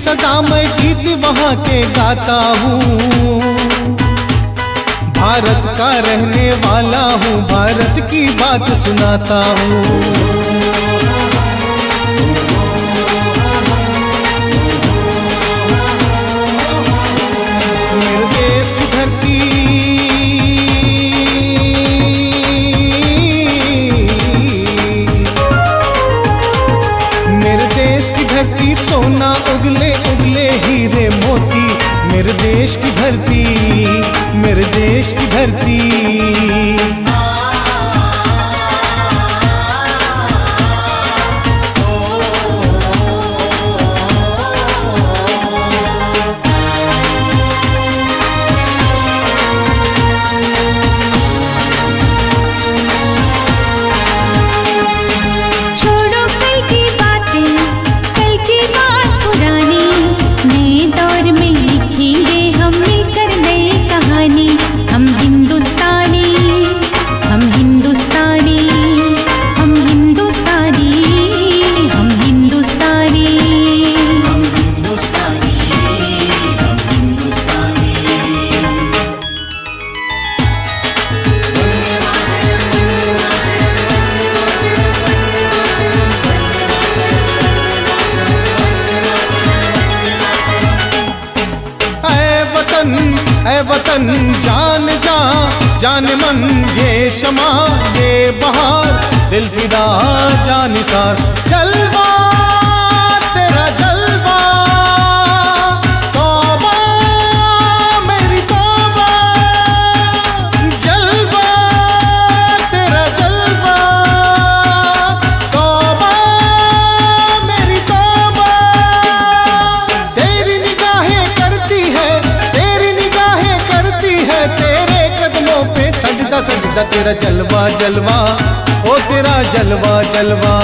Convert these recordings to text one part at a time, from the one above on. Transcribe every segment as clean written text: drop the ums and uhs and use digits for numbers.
सदा मैं गीत वहाँ के गाता हूँ। भारत का रहने वाला हूँ, भारत की बात सुनाता हूँ। मेरे देश की धरती, मेरे देश की धरती सोना उगले उगले हीरे मोती। मेरे देश की धरती, मेरे देश की धरती। वतन जान जा जान मन, ये शमा ये बहार, दिल फिदा जानिसार। जलवा तेरा जलवा, तौबा मेरी तौबा। जलवा तेरा जलवा, तौबा मेरी तौबा। तेरी निगाहें करती है, तेरे कदमों पे सजदा सजदा। तेरा जलवा जलवा, ओ तेरा जलवा जलवा।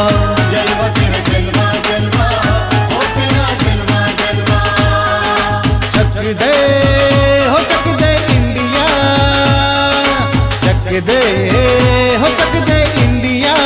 जलवा तेरा जलवा जलवा, ओ तेरा जलवा जलवा। चक दे हो चक दे इंडिया, चक दे हो चक दे इंडिया।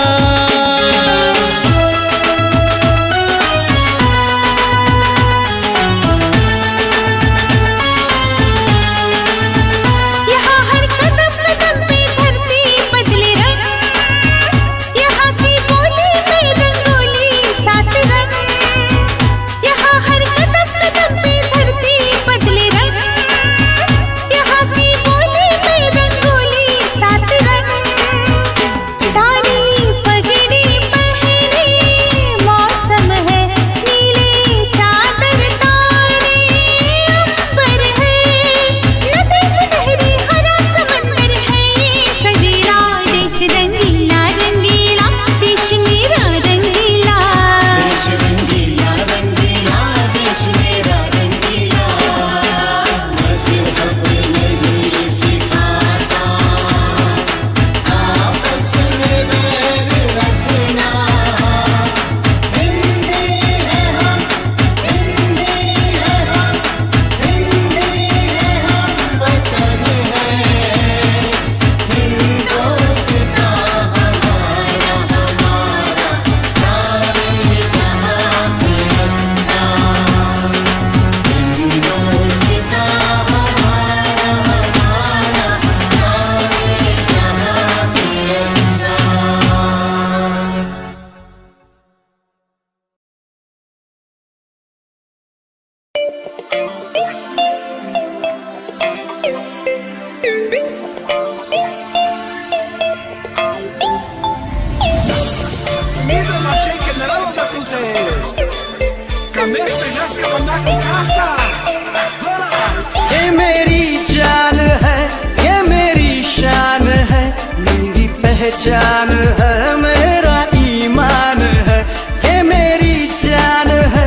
ये मेरी जान है, ये मेरी शान है, मेरी पहचान है, मेरा ईमान है। ये मेरी जान है,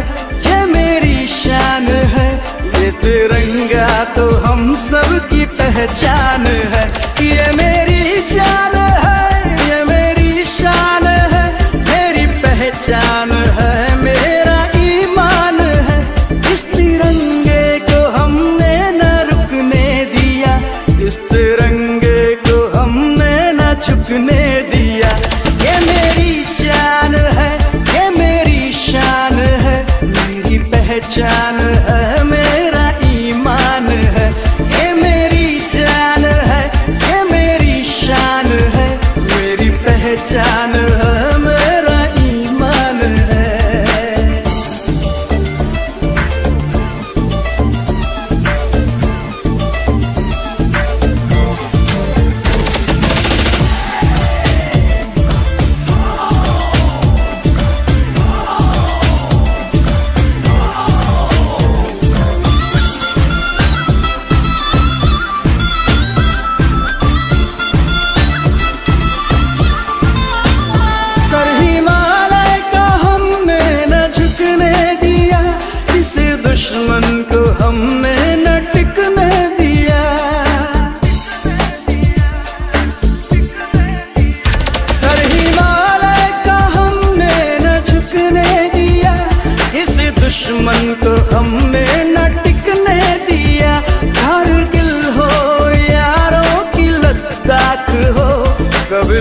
ये मेरी शान है, ये तिरंगा तो हम सब की पहचान है। ये मेरी जान है, ये मेरी शान है, मेरी पहचान है, मेरा ईमान है। इस तिरंगे को हमने न रुकने दिया, इस तिरंगे को हमने न झुकने दिया।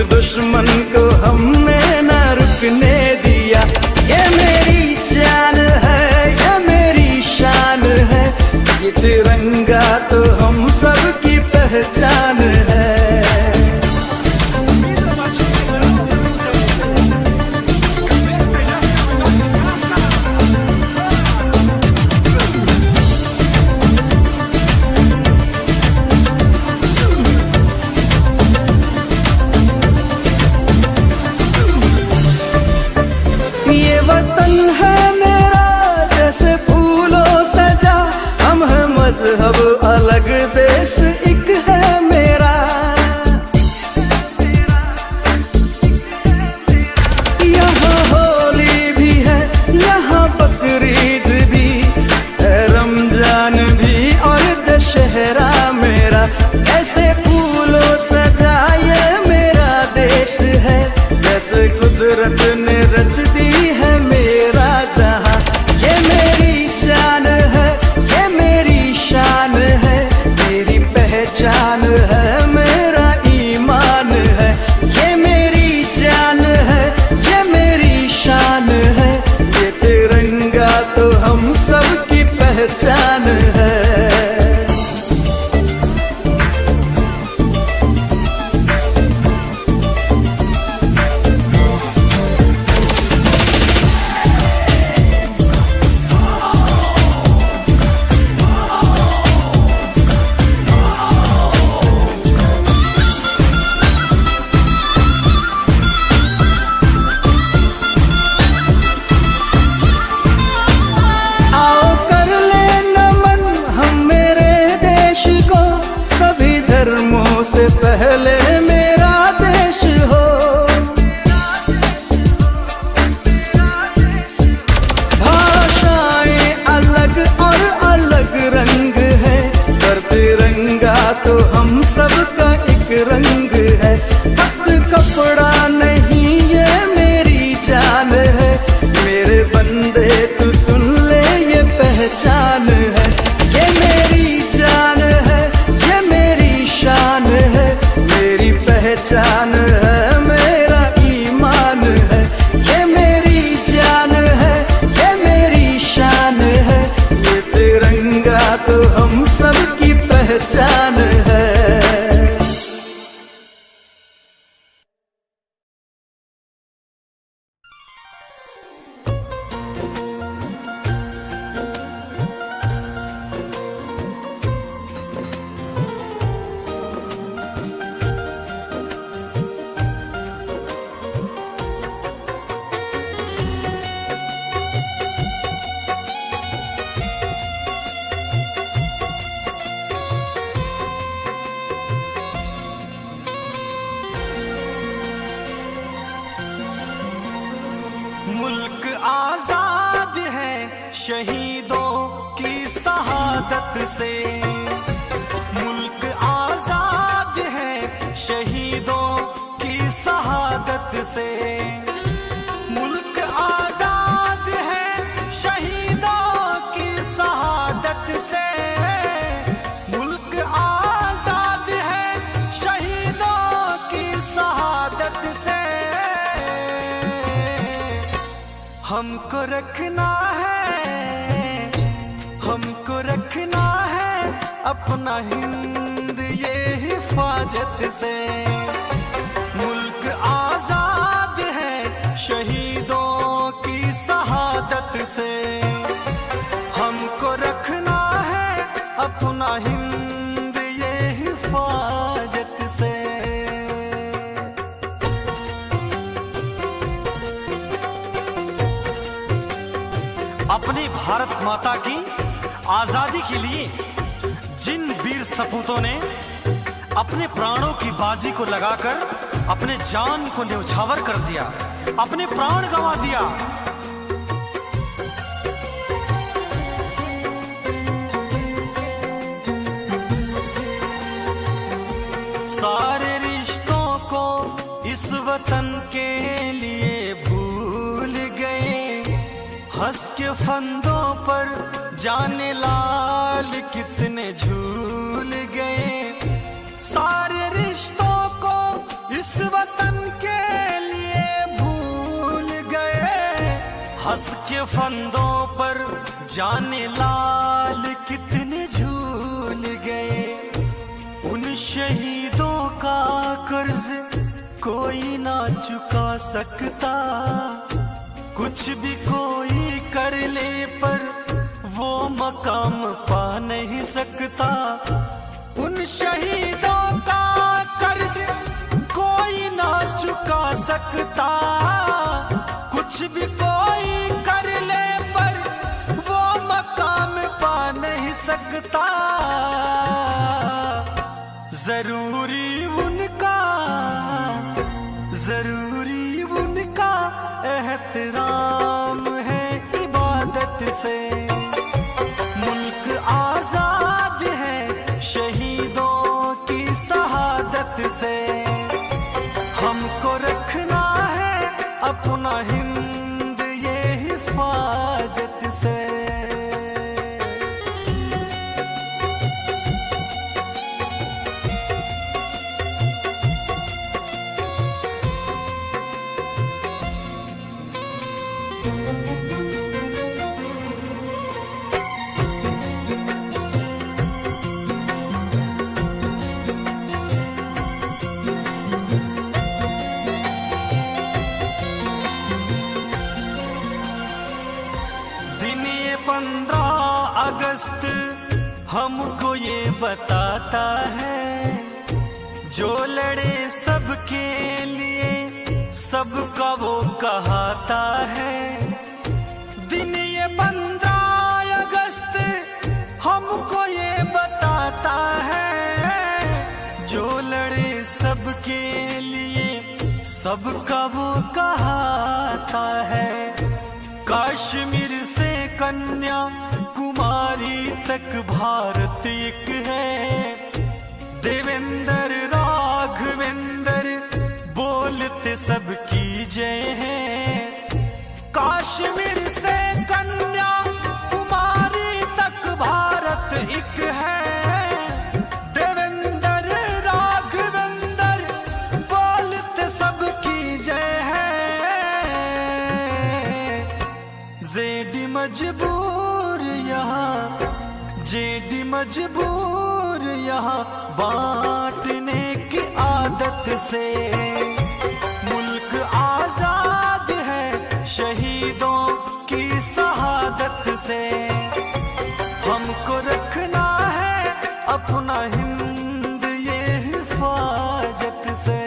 दुश्मन को हमने न रुकने दिया। ये मेरी जान है, ये मेरी शान है, ये तिरंगा तो हम सब की पहचान है। ये वतन है मेरा जैसे फूलों सजा, हम हैं मजहब अलग, देश एक है मेरा। यहाँ होली भी है, यहाँ बकरीद भी है, रमजान भी और दशहरा मेरा। ऐसे फूलों सजा ये मेरा देश है, जैसे कुदरत ने रच दी है मेरा जहां। ये मेरी जान है, ये मेरी शान है, मेरी पहचान है, मेरा ईमान है। ये मेरी जान है, ये मेरी शान है, ये तिरंगा तो हम सब की पहचान है। से पहले मेरा देश हो, भाषाएं अलग और अलग रंग है, पर तिरंगा तो हम सब का एक रंग है। खत कपड़ा नहीं ये मेरी जान है, मेरे बंदे तू सुन ले ये पहचान है। ये मेरी जान है, ये मेरी शान है, मेरी पहचान है, मेरा ईमान है। ये मेरी जान है, ये मेरी शान है, ये तिरंगा तो हम सब की पहचान है। मुल्क आजाद है शहीदों की शहादत से, मुल्क आजाद है शहीदों की शहादत से, मुल्क आजाद है शहीदों की शहादत से, मुल्क आजाद है शहीदों की शहादत से। हमको रखना है, हमको रखना है अपना हिंद ये हिफाजत से। मुल्क आजाद है शहीदों की शहादत से, हमको रखना है अपना हिंद ये हिफाजत से। अपनी भारत माता की आजादी के लिए जिन वीर सपूतों ने अपने प्राणों की बाजी को लगाकर अपने जान को न्यौछावर कर दिया, अपने प्राण गंवा दिया, सारे रिश्तों को इस वतन के लिए भूल गए, हंस के फंदों पर जाने लाल कितने झूल गए। सारे रिश्तों को इस वतन हंस के फंदों पर जाने लाल कितने झूल गए। उन शहीदों का कर्ज कोई ना चुका सकता, कुछ भी कोई कर ले पर वो मकाम पा नहीं सकता। उन शहीदों का कर्ज कोई ना चुका सकता, कुछ भी कोई कर ले पर वो मकाम पा नहीं सकता। जरूरी उनका एहतराम है इबादत से। मुल्क आजाद है शहीदों की शहादत से। हमको रखना है अपना हिंद ये हिफाजत से। दिन ये 15 अगस्त हमको ये बताता है, जो लड़े सबके लिए सबका वो कहाता है। दिन ये 15 अगस्त हमको ये बताता है, जो लड़े सबके लिए सबका वो कहाता है। कश्मीर से कन्या कुमारी तक भारत एक है। देवेंद्र राघवेंद्र बोलते सबकी जय है। कश्मीर से कन्या कुमारी तक भारत एक है। देवेंद्र राघवेंद्र बोलते सबकी जय है। जेडी मजबूर यहाँ बांटने की आदत से। मुल्क आजाद है शहीदों की शहादत से। हमको रखना है अपना हिंद ये हिफाजत से।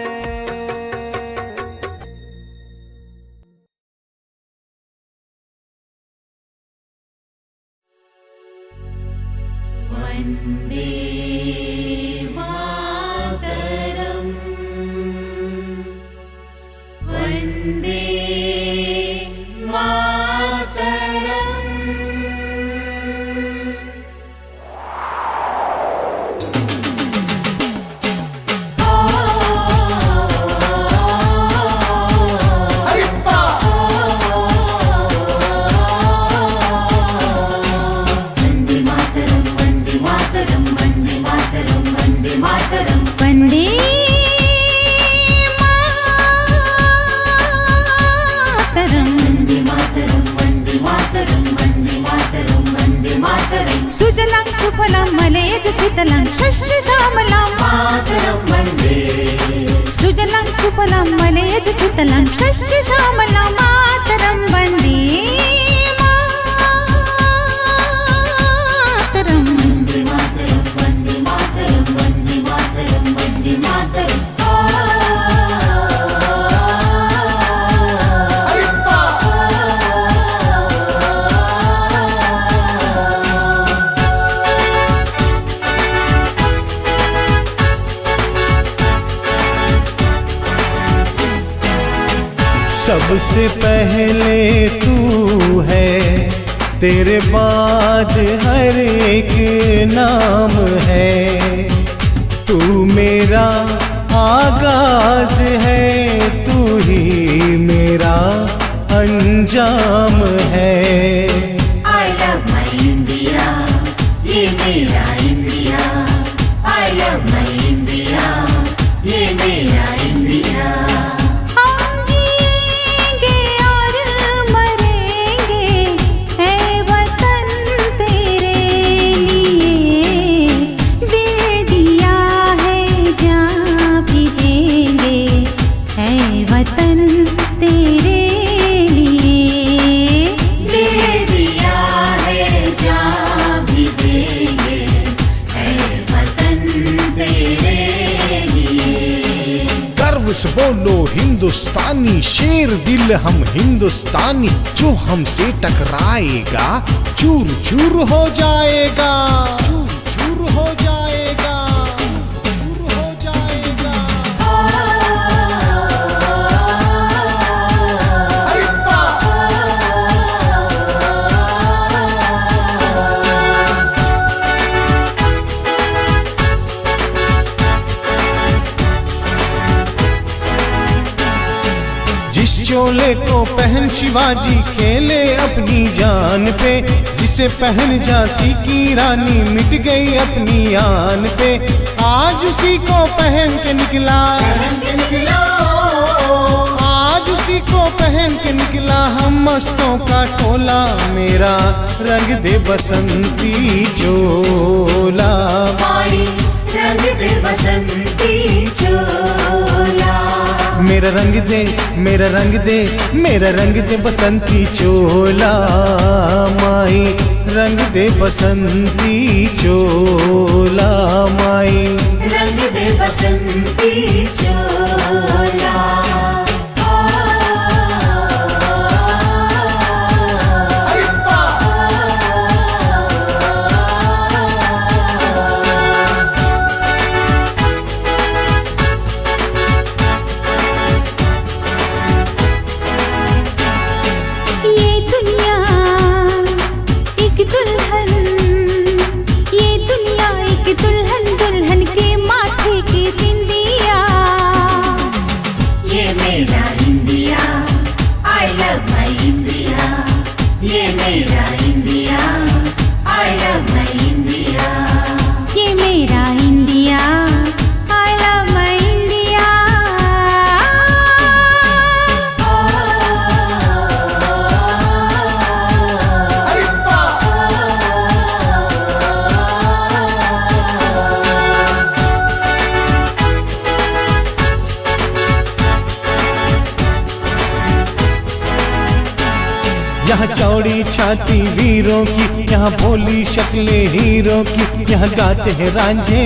वन्दे मातरम्, वन्दे मातरम्। सुजलां सुफलां मलयज शीतलां शस्य श्यामलां मातरं वन्दे। सुजलां सुफलां मलयज शीतलां शस्य श्यामलां मातरं वन्दे मातरं। वन्दे मातरं, वन्दे मातरं, वन्दे मातरं, वन्दे मातरम्। सबसे पहले तू है, तेरे बाद हर एक नाम है। तू मेरा आगाज है, तू ही मेरा अंजाम है। I love my India, ये मेरा India. I love my India, ये मेरा इंडिया। हम जिएंगे और मरेंगे गर्व से बोलो हिंदुस्तानी, शेर दिल हम हिंदुस्तानी। जो हमसे टकराएगा चूर चूर हो जाएगा, चूर चूर हो जाएगा, चूर हो जाएगा। जिस चोले को पहन शिवाजी खेले अपनी जान पे, जिसे पहन झांसी की रानी मिट गई अपनी आन पे, आज उसी को पहन के निकला, आज उसी को पहन के निकला हम मस्तों का टोला। मेरा रंग दे बसंती चोला, रंग दे बसंती चोला। मेरा रंग दे, मेरा रंग दे, मेरा रंग दे बसंती चोला। माई रंग दे बसंती चोला, माई रंग दे बसंती चोला। दुल्हन के माथे की बिंदिया, ये मेरा India, I love my India। ये मेरा India, I love my India। ये मेरा India, I love my India। यहाँ चौड़ी छाती वीरों की, यहाँ भोली शक्लें हीरों की। यहाँ गाते हैं रांझे,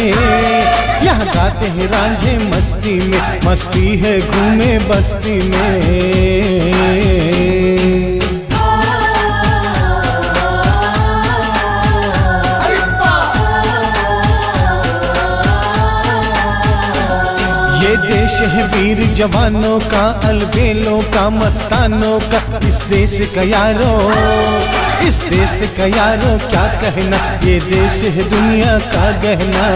यहाँ गाते हैं रांझे मस्ती में, मस्ती है घूमे बस्ती में। ये देश है वीर जवानों का, अलबेलों का, मस्तानों का। इस देश का यारो, इस देश का यारो क्या कहना, ये देश है दुनिया का गहना।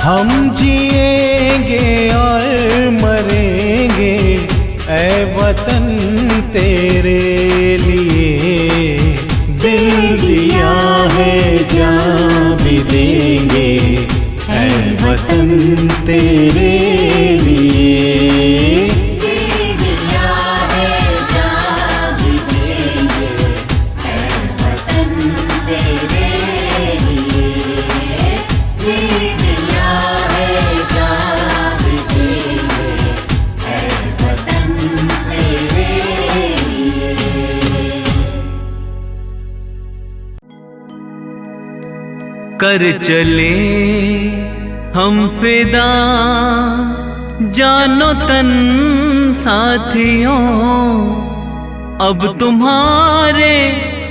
हम जिएंगे और मरेंगे ऐ वतन तेरे लिए, दिल दिया है जान भी देंगे ऐ वतन तेरे लिए। दिल दिया है जान भी देंगे ऐ वतन तेरे लिए। दिल दिया है जान भी देंगे ऐ वतन तेरे लिए। कर चले हम फिदा जानो तन साथियों, अब तुम्हारे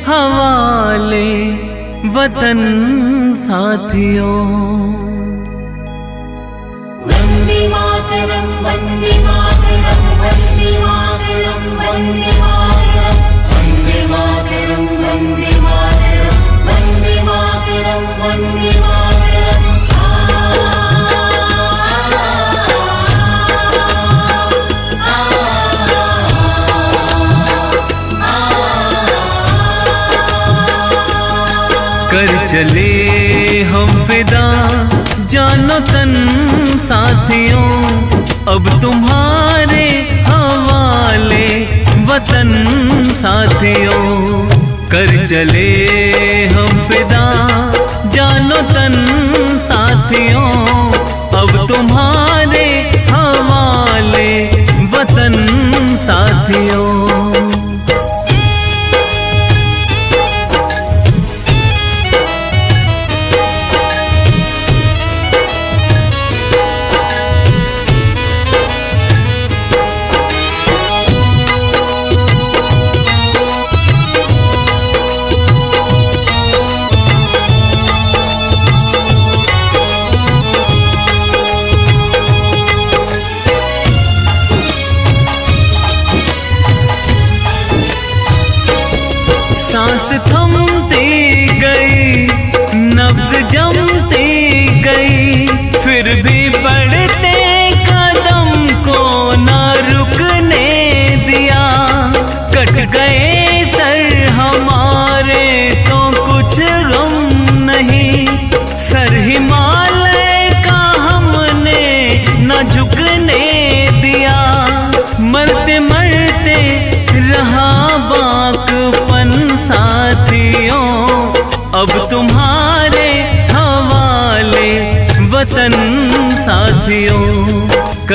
हवाले वतन साथियों। वंदे मातरम, वंदे मातरम, वंदे मातरम, वंदे मातरम, वंदे मातरम, वंदे मातरम, वंदे मातरम, वंदे मातरम। कर चले हम फिदा जानो तन साथियों, अब तुम्हारे हवाले वतन साथियों। कर चले हम फिदा जानो तन साथियों, अब तुम्हारे हवाले वतन साथियों।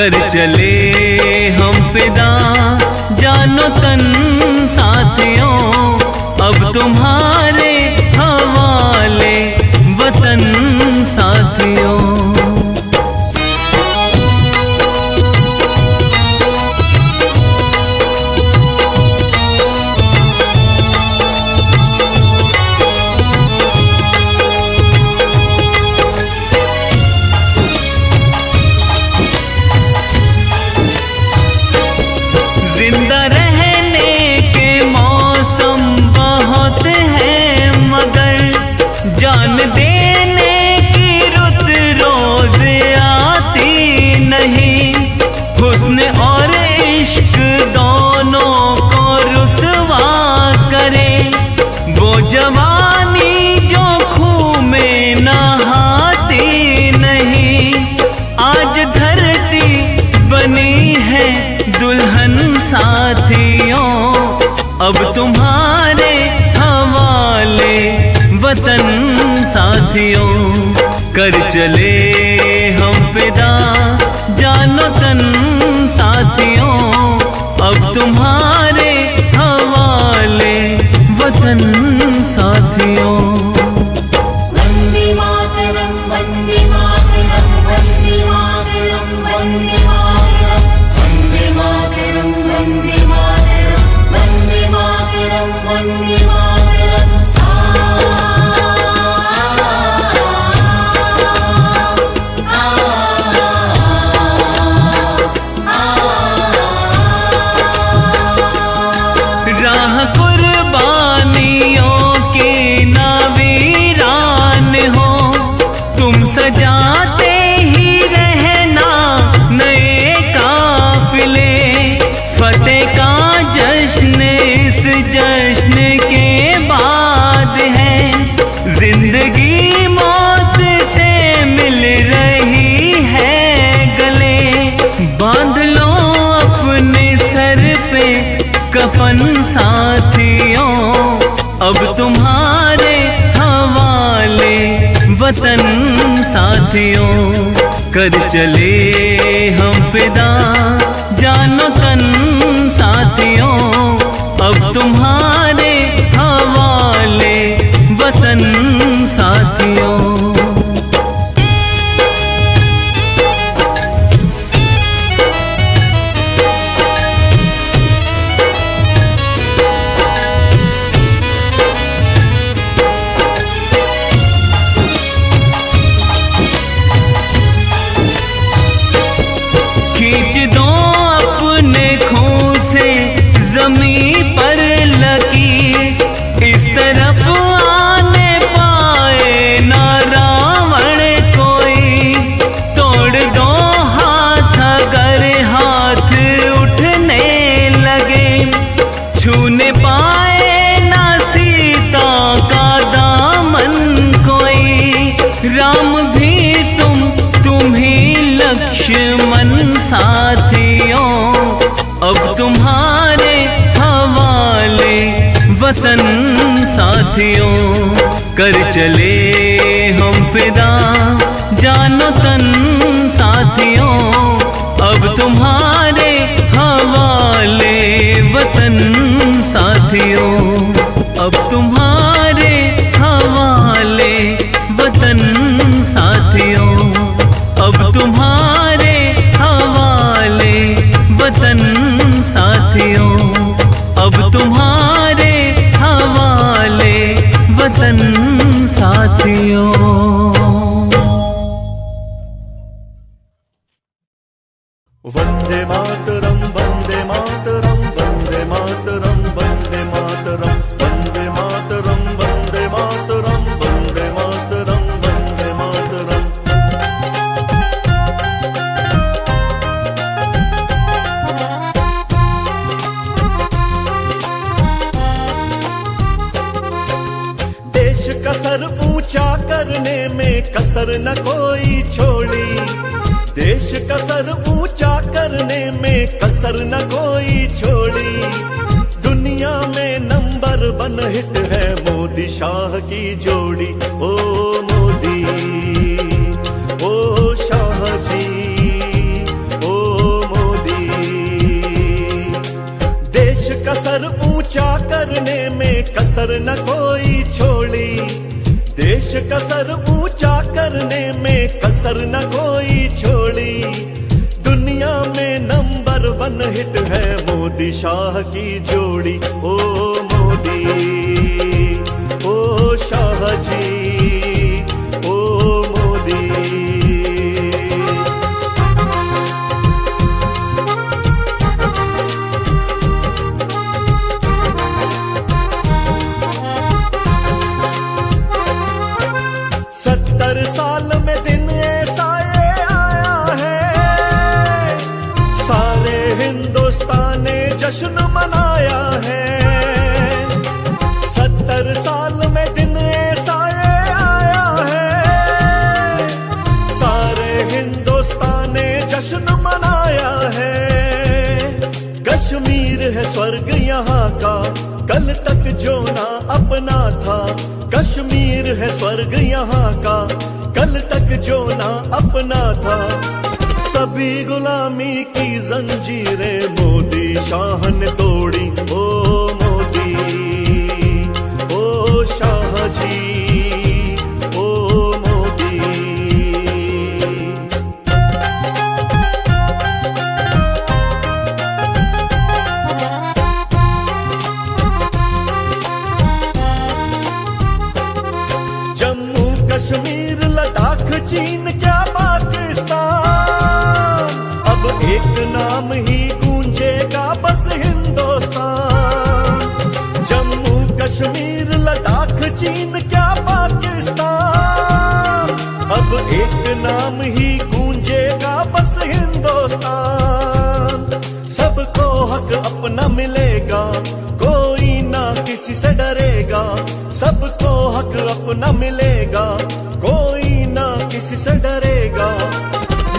कर चले हम फिदा जानो तन साथियों, अब तुम्हारे हवाले वतन साथियों। जिंदा रहने के मौसम बहुत हैं मगर जान देने की रुत रोज आती नहीं। हुस्न और इश्क दोनों को रुसवा करे वो जवानी जो खूह में नहाती नहीं। आज धरती बनी है दुल्हन साथियों, अब तुम्हारे हवाले वतन साथियों। कर चले हम फिदा जानो तन साथियों, अब तुम्हारे हवाले वतन साथियों। वंदे मातरम वंदे मातरम वंदे मातरम वंदे मातरम वंदे मातरम वंदे मातरम वंदे मातरम वंदे मातरम। राह कुर्बानियों की ना वीरान हो, तुम सजाते ही रहना नए काफिले। फतेह का जश्न इस जश्न के बाद है, जिंदगी मौत से मिल रही है गले। बांध लो अपने सर पे कफन साथियों, अब तुम्हारे हवाले वतन साथियों। कर चले हम फिदा जानो तन साथियों, अब तुम्हारे हवाले वतन साथियों। खींच दो अपने खून से ज़मीं पर लकीर, इस तरफ आने पाए ना रावण कोई। तोड़ दो हाथ अगर हाथ उठने लगे, छूने पाए ना सीता का दामन कोई। राम भी तुम ही लक्ष्मण साथियों, अब तुम्हारे हवाले वतन साथियों। कर चले हम फिदा जानो तन साथियों, अब तुम्हारे हवाले वतन साथियों। अब तुम्हारे हवाले वतन साथियों, अब तुम्हारे हवाले वतन साथियों। अब तुम्हारे हवाले वतन साथियों। वंदे मातरम वंदे मातरम वंदे मातरम वंदे मातरम वंदे मातरम वंदे मातरम वंदे मातरम वंदे मातरम। देश का सर ऊंचा करने में कसर न कोई छोड़ी, देश का सर ऊंचा करने में कसर न कोई छोड़ी। दुनिया में नंबर 1 हिट है मोदी शाह की जोड़ी। ओ मोदी, ओ शाह जी, ओ सर ऊंचा करने में कसर न कोई छोड़ी, देश का सर ऊंचा करने में कसर न कोई छोड़ी। दुनिया में नंबर 1 हिट है मोदी शाह की जोड़ी। ओ मोदी, ओ शाह जी, ओ मोदी। साल में दिन ऐसा आया है, सारे हिंदुस्तान ने जश्न मनाया है। 70 साल में दिन ऐसा आया है, सारे हिंदुस्तान ने जश्न मनाया है। कश्मीर है स्वर्ग यहाँ का, कल तक जो ना अपना था। कश्मीर है स्वर्ग यहाँ का, कल तक जो ना अपना था। सभी गुलामी की जंजीरें मोदी शाह ने तोड़ी। ओ मोदी, ओ शाह जी, ओ मोदी। कश्मीर, लद्दाख, चीन क्या पाकिस्तान, अब एक नाम ही गूंजेगा बस हिंदुस्तान। जम्मू कश्मीर, लद्दाख, चीन क्या पाकिस्तान, अब एक नाम ही गूंजेगा बस हिंदुस्तान। सबको हक अपना मिलेगा, कोई ना किसी से डरेगा। सबको हक अपना मिलेगा, कोई ना किसी से डरेगा।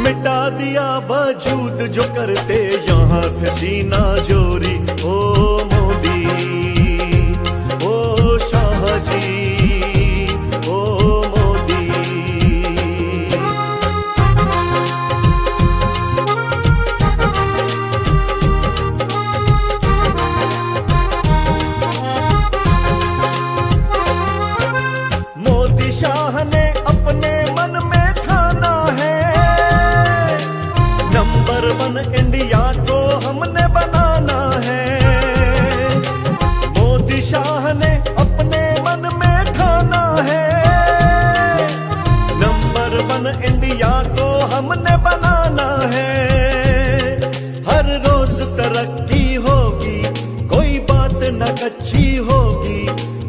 मिटा दिया वजूद जो करते यहाँ थे सीना जोरी। ओ मोदी, ओ शाह जी, ओ मोदी। मोदी शाह ने अपने मन में ठाना है, नंबर 1 इंडिया को हमने बनाना है। मोदी शाह ने अपने मन में ठाना है, नंबर 1 इंडिया को हमने बनाना है। हर रोज तरक्की होगी, कोई बात न कच्ची होगी।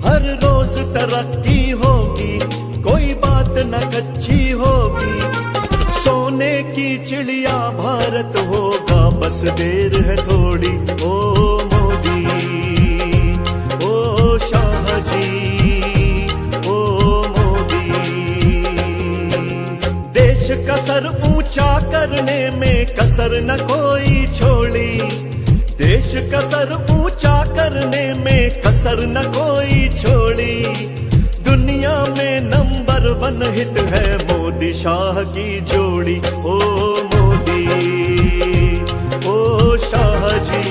हर रोज तरक्की होगी, कोई बात न कच्ची होगी। सोने की चिड़िया भारत होगा, बस देर है थोड़ी। ओ मोदी, ओ शाह जी, ओ मोदी। देश का सर ऊंचा करने में कसर न कोई छोड़ी, देश का सर ऊंचा करने में कसर न कोई छोड़ी। दुनिया में नंबर 1 हिट है मोदी शाह की जोड़ी। ओ मोदी, ओ शाह जी,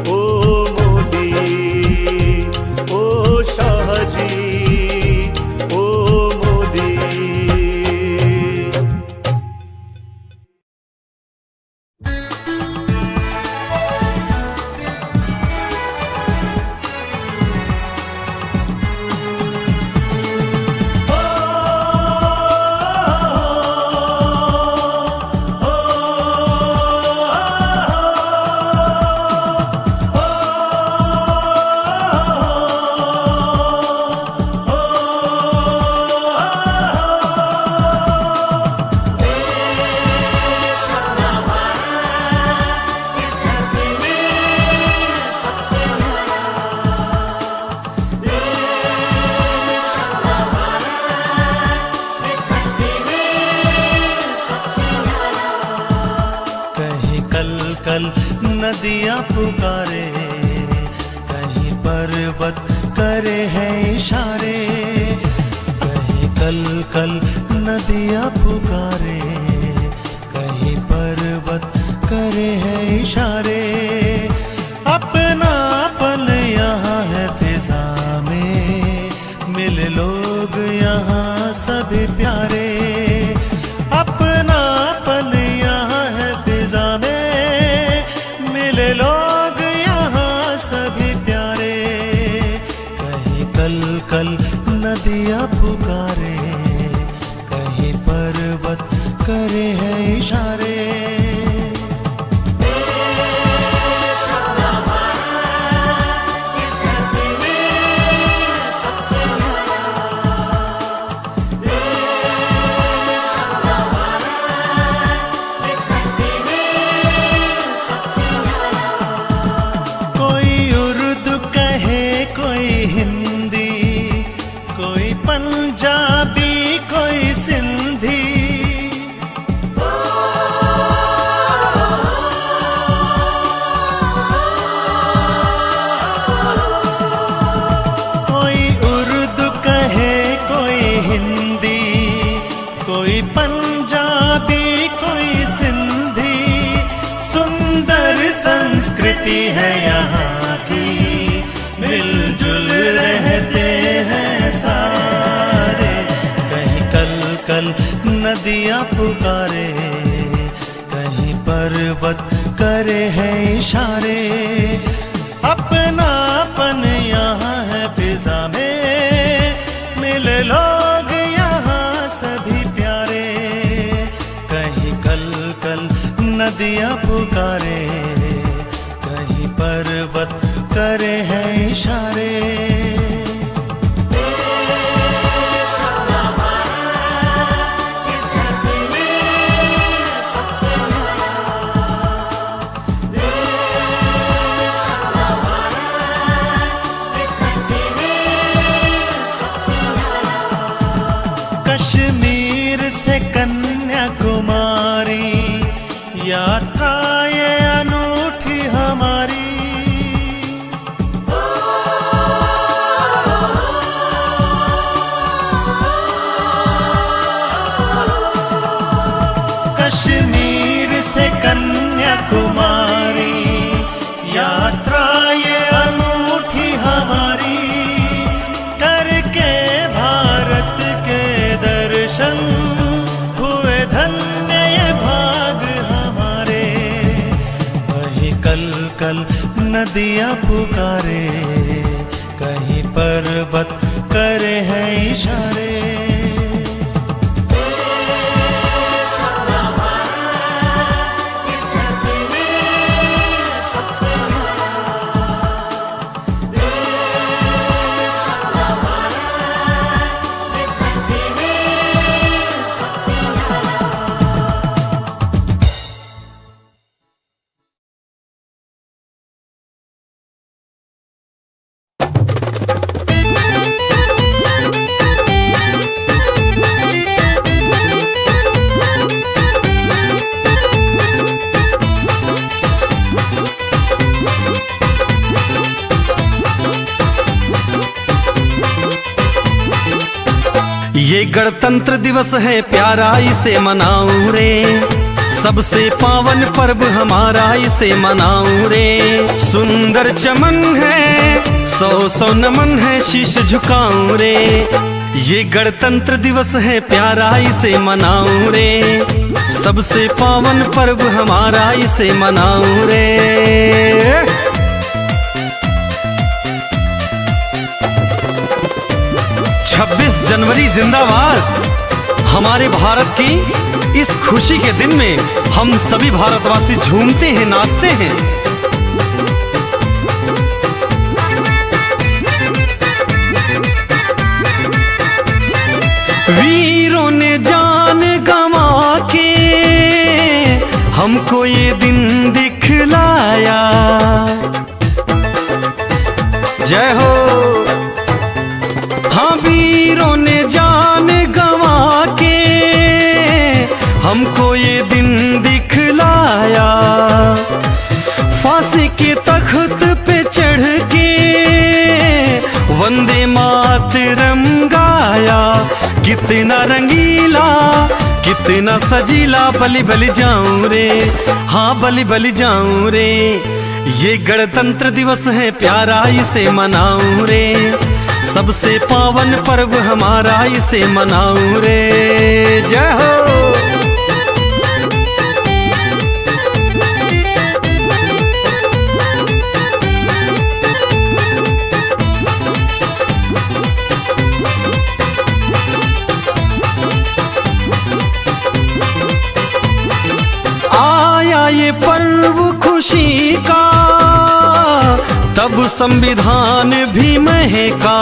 ओ मोदी, ओ शाह जी, ओ मोदी। नदियाँ पुकारे, कहीं पर्वत करे हैं इशारे। कहीं कल कल नदियाँ पुकारे, कहीं पर्वत करे हैं इशारे। अपना कोई पंजाबी कोई सिंधी, सुंदर संस्कृति है यहाँ की, मिलजुल रहते हैं सारे। कहीं कल कल नदियाँ पुकारे, कहीं पर्वत करे हैं इशारे, अपनापन यहाँ है फिजा में, मिले लोग यहाँ सभी प्यारे। कहीं कल कल नदियाँ पुकारे, कहीं पर्वत करे हैं इशारे। कश्मीर से कन्याकुमारी, यात्रा ये अनूठी हमारी। कश्मीर से कन्याकुमारी, यात्रा ये अनूठी हमारी, करके भारत के दर्शन हुए धन्य ये भाग हमारे। वही कल कल नदियाँ पुकारे, कहीं पर्वत करे हैं इशारे। ये गणतंत्र दिवस है प्यारा, इसे मनाऊं रे, सबसे पावन पर्व हमारा, इसे मनाऊं रे। सुंदर चमन है, सौ सौ नमन है, शीश झुकाऊं रे। ये गणतंत्र दिवस है प्यारा, इसे मनाऊं रे, सबसे पावन पर्व हमारा, इसे मनाऊं रे। 26 जनवरी जिंदाबाद। हमारे भारत की इस खुशी के दिन में हम सभी भारतवासी झूमते हैं, नाचते हैं। वीरों ने जान गंवा के हमको ये दिन दिखलाया, जय हो। हाँ, वीरों ने जान गंवा के हमको ये दिन दिखलाया, फांसी के तख्त पे चढ़ के वंदे मातरम गाया। कितना रंगीला, कितना सजीला, बलि बलि जाऊं रे, हाँ बलि बलि जाऊं रे। ये गणतंत्र दिवस है प्यारा, इसे मनाऊं रे, सबसे पावन पर्व हमारा, इसे मनाऊं रे। जय हो। आया ये पर्व खुशी का, तब संविधान भी महका।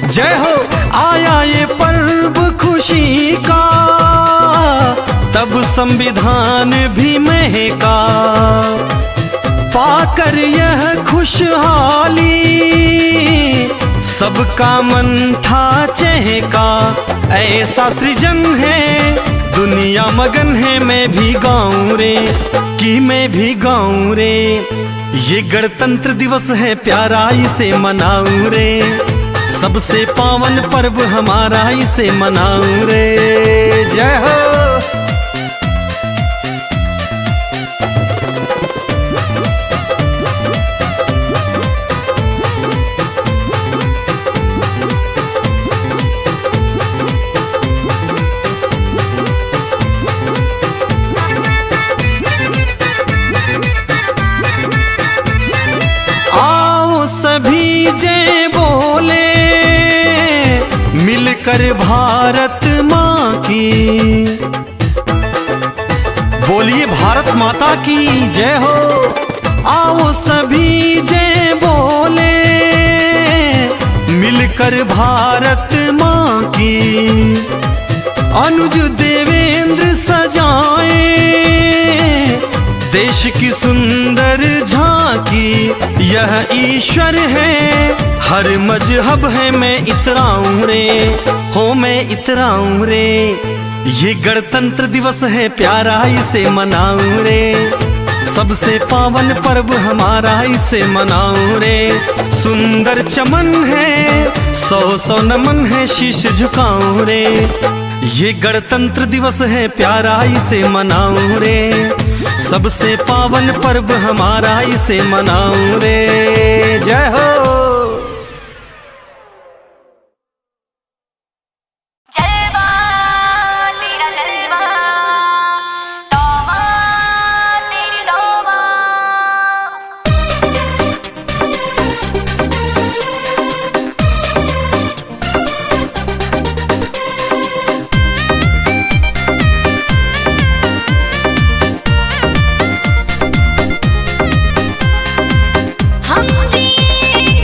जय हो। आया ये पर्व खुशी का, तब संविधान भी महका। पाकर यह खुशहाली सबका मन था चहका। ऐसा सृजन है, दुनिया मगन है, मैं भी गाऊं रे, कि मैं भी गाऊं रे। ये गणतंत्र दिवस है प्यारा, इसे मनाऊं रे, सबसे पावन पर्व हमारा इसे मनाऊं रे। जय हो। आओ सभी जय बोले मिलकर भारत माँ की। बोलिए भारत माता की जय हो। आओ सभी जय बोले मिलकर भारत माँ की। अनुज देवेंद्र सजाए देश की सुंदर झांकी। यह ईश्वर है हर मजहब है, मैं इतराऊं रे हो, मैं इतराऊं रे। ये गणतंत्र दिवस है प्यारा इसे मनाऊं रे। सबसे पावन पर्व हमारा इसे मनाऊं रे। सुंदर चमन है सौ सौ नमन है, शीश झुकाऊं रे। ये गणतंत्र दिवस है प्यारा इसे मनाऊं रे। सबसे पावन पर्व हमारा इसे मनाऊं रे। जय हो। जलवा तेरा जलवा, तौबा तेरी तौबा। हम जिए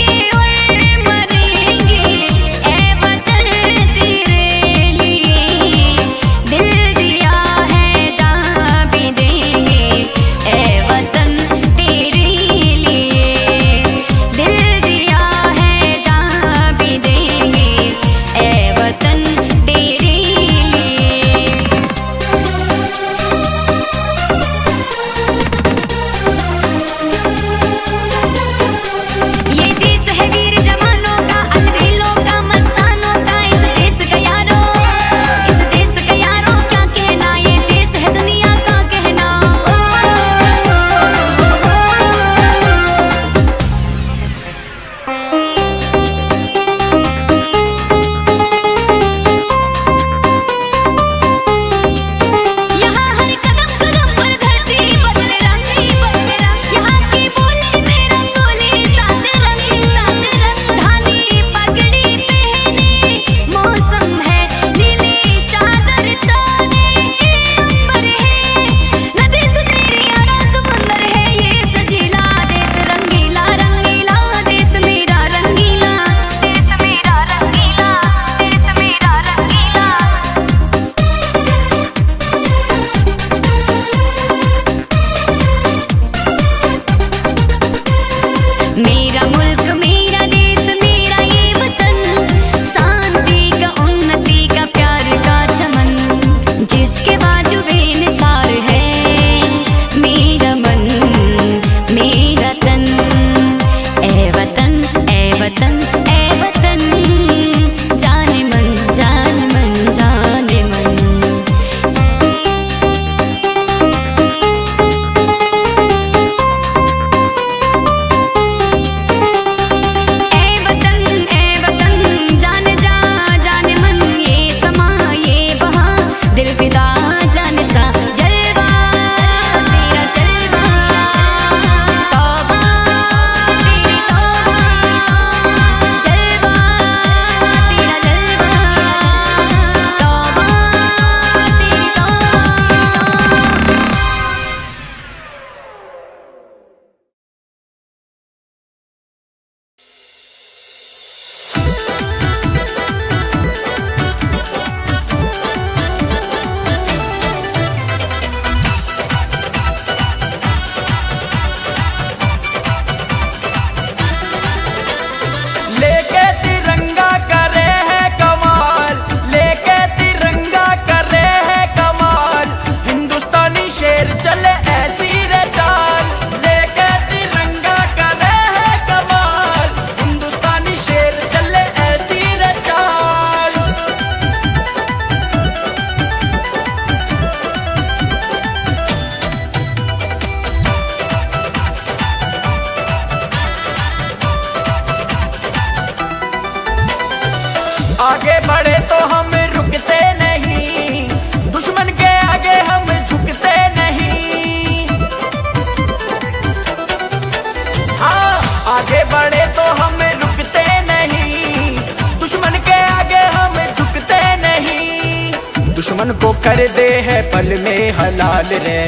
दुश्मन को कर दे है पल में हलाल रे।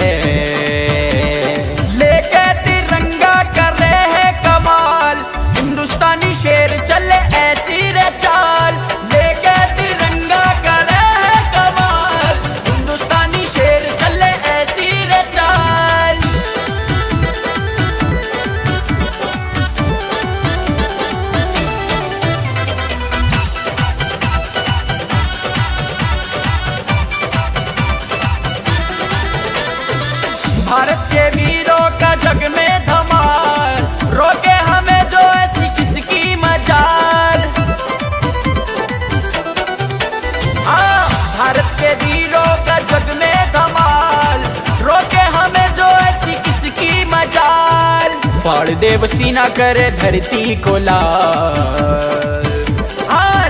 लेके तिरंगा कर रहे है कमाल, हिंदुस्तानी शेर चले ऐसी रे चाल। लेके तिरंगा कर रहे है कमाल, हिंदुस्तानी शेर चले ऐसी रे चाल। भारत के वीरों का जग में धमाल, रोके हमें जो ऐसी किसकी मजाल। भारत के वीरों का जग में धमाल, रोके हमें जो ऐसी किसकी मजाल। फाड़ देव सीना करे धरती को लाल,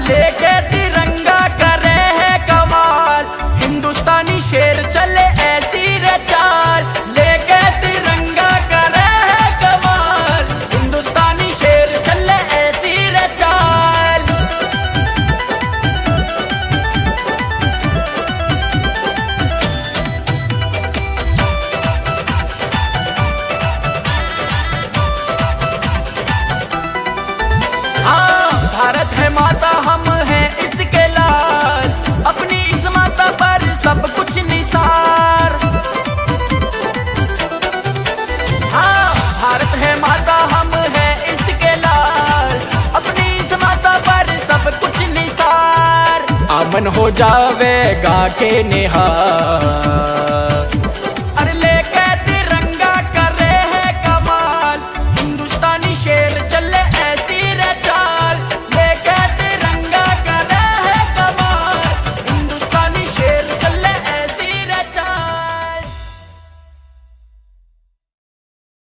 लेके तिरंगा कर रहे हैं कमाल, हिंदुस्तानी शेर चले ऐसी रे चाल। लेके तिरंगा कर रहे हैं कमाल, हिंदुस्तानी शेर चले ऐसी रे चाल। भारत है माता हम हैं इसके लाल, अपनी इस माता पर सब कुछ निसार। भारत है माता हम हैं इसके लाल, अपनी इस माता पर सब कुछ निसार। अमन हो जावेगा के निहार।